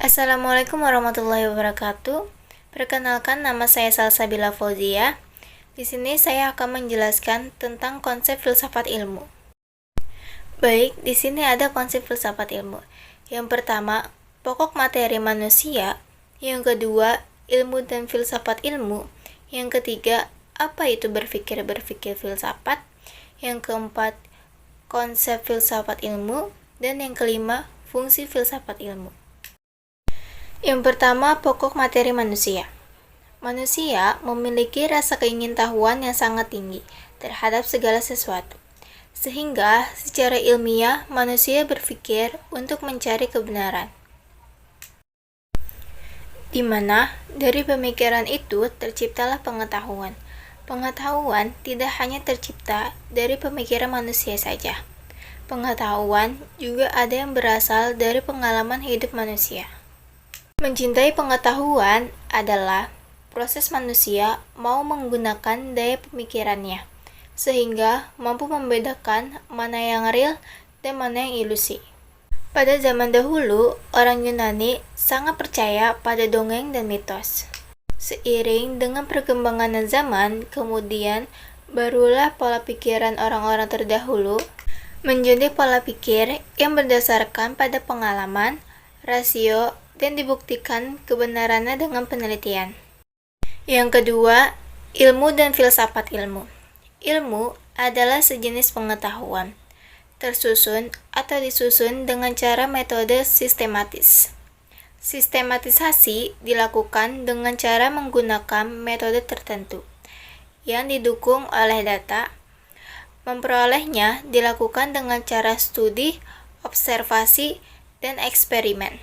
Assalamualaikum warahmatullahi wabarakatuh. Perkenalkan, nama saya Salsabila Fauzia. Di sini saya akan menjelaskan tentang konsep filsafat ilmu. Baik, di sini ada konsep filsafat ilmu. Yang pertama, pokok materi manusia. Yang kedua, ilmu dan filsafat ilmu. Yang ketiga, apa itu berpikir filsafat. Yang keempat, konsep filsafat ilmu. Dan yang kelima, fungsi filsafat ilmu. Yang pertama, pokok materi manusia. Manusia memiliki rasa keingintahuan yang sangat tinggi terhadap segala sesuatu. Sehingga, secara ilmiah, manusia berpikir untuk mencari kebenaran. Di mana, dari pemikiran itu terciptalah pengetahuan. Pengetahuan tidak hanya tercipta dari pemikiran manusia saja. Pengetahuan juga ada yang berasal dari pengalaman hidup manusia. Mencintai pengetahuan adalah proses manusia mau menggunakan daya pemikirannya, sehingga mampu membedakan mana yang real dan mana yang ilusi. Pada zaman dahulu, orang Yunani sangat percaya pada dongeng dan mitos. Seiring dengan perkembangan zaman, kemudian barulah pola pikiran orang-orang terdahulu menjadi pola pikir yang berdasarkan pada pengalaman, rasio, dan dibuktikan kebenarannya dengan penelitian. Yang kedua, ilmu dan filsafat ilmu. Ilmu adalah sejenis pengetahuan, tersusun atau disusun dengan cara metode sistematis. Sistematisasi dilakukan dengan cara menggunakan metode tertentu yang didukung oleh data. Memperolehnya dilakukan dengan cara studi, observasi, dan eksperimen.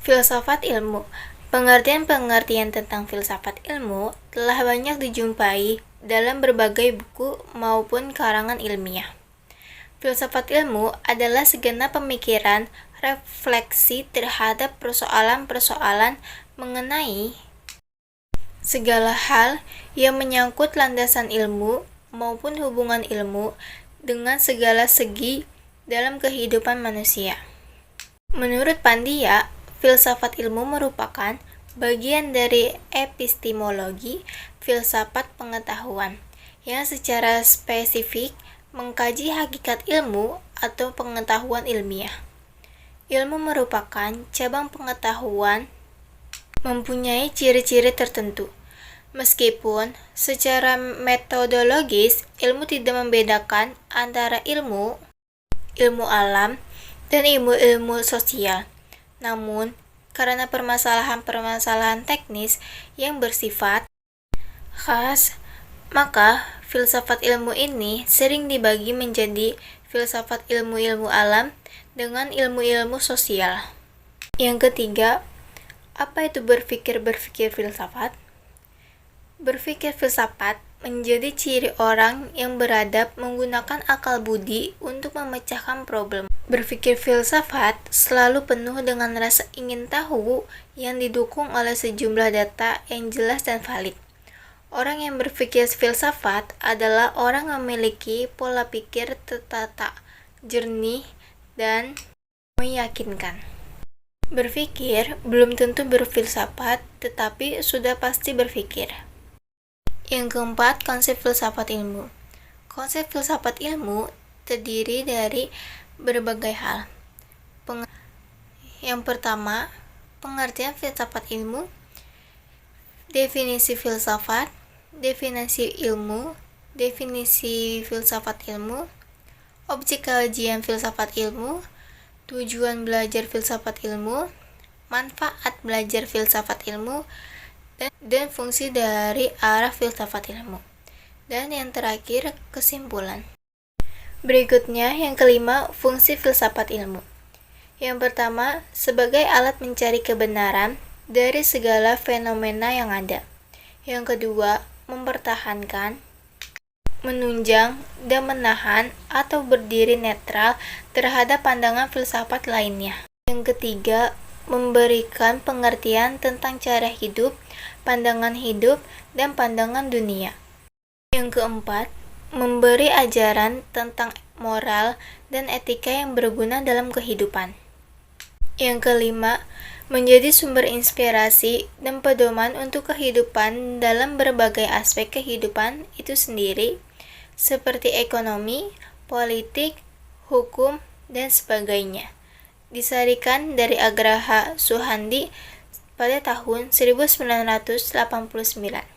Filsafat ilmu. Pengertian-pengertian tentang filsafat ilmu telah banyak dijumpai dalam berbagai buku maupun karangan ilmiah. Filsafat ilmu adalah segenap pemikiran, refleksi terhadap persoalan-persoalan mengenai segala hal yang menyangkut landasan ilmu maupun hubungan ilmu dengan segala segi dalam kehidupan manusia. Menurut Pandia, filsafat ilmu merupakan bagian dari epistemologi, filsafat pengetahuan, yang secara spesifik mengkaji hakikat ilmu atau pengetahuan ilmiah. Ilmu merupakan cabang pengetahuan mempunyai ciri-ciri tertentu. Meskipun secara metodologis ilmu tidak membedakan antara ilmu alam, dan ilmu sosial. Namun, karena permasalahan-permasalahan teknis yang bersifat khas, maka filsafat ilmu ini sering dibagi menjadi filsafat ilmu-ilmu alam dengan ilmu-ilmu sosial. Yang ketiga, apa itu berpikir filsafat? Berpikir filsafat menjadi ciri orang yang beradab menggunakan akal budi untuk memecahkan problem. Berpikir filsafat selalu penuh dengan rasa ingin tahu yang didukung oleh sejumlah data yang jelas dan valid. Orang yang berpikir filsafat adalah orang yang memiliki pola pikir tertata, jernih, dan meyakinkan. Berpikir belum tentu berfilsafat, tetapi sudah pasti berpikir. Yang keempat, konsep filsafat ilmu. Konsep filsafat ilmu terdiri dari berbagai hal. Yang pertama, pengertian filsafat ilmu, definisi filsafat, definisi ilmu, definisi filsafat ilmu, objek kajian filsafat ilmu, tujuan belajar filsafat ilmu, manfaat belajar filsafat ilmu, dan fungsi dari arah filsafat ilmu. Dan yang terakhir, kesimpulan. Berikutnya, yang kelima, fungsi filsafat ilmu. Yang pertama, sebagai alat mencari kebenaran dari segala fenomena yang ada. Yang kedua, mempertahankan, menunjang, dan menahan atau berdiri netral terhadap pandangan filsafat lainnya. Yang ketiga, memberikan pengertian tentang cara hidup, pandangan hidup, dan pandangan dunia. Yang keempat, memberi ajaran tentang moral dan etika yang berguna dalam kehidupan. Yang kelima, menjadi sumber inspirasi dan pedoman untuk kehidupan dalam berbagai aspek kehidupan itu sendiri, seperti ekonomi, politik, hukum, dan sebagainya. Disarikan dari Agraha Suhandi pada tahun 1989.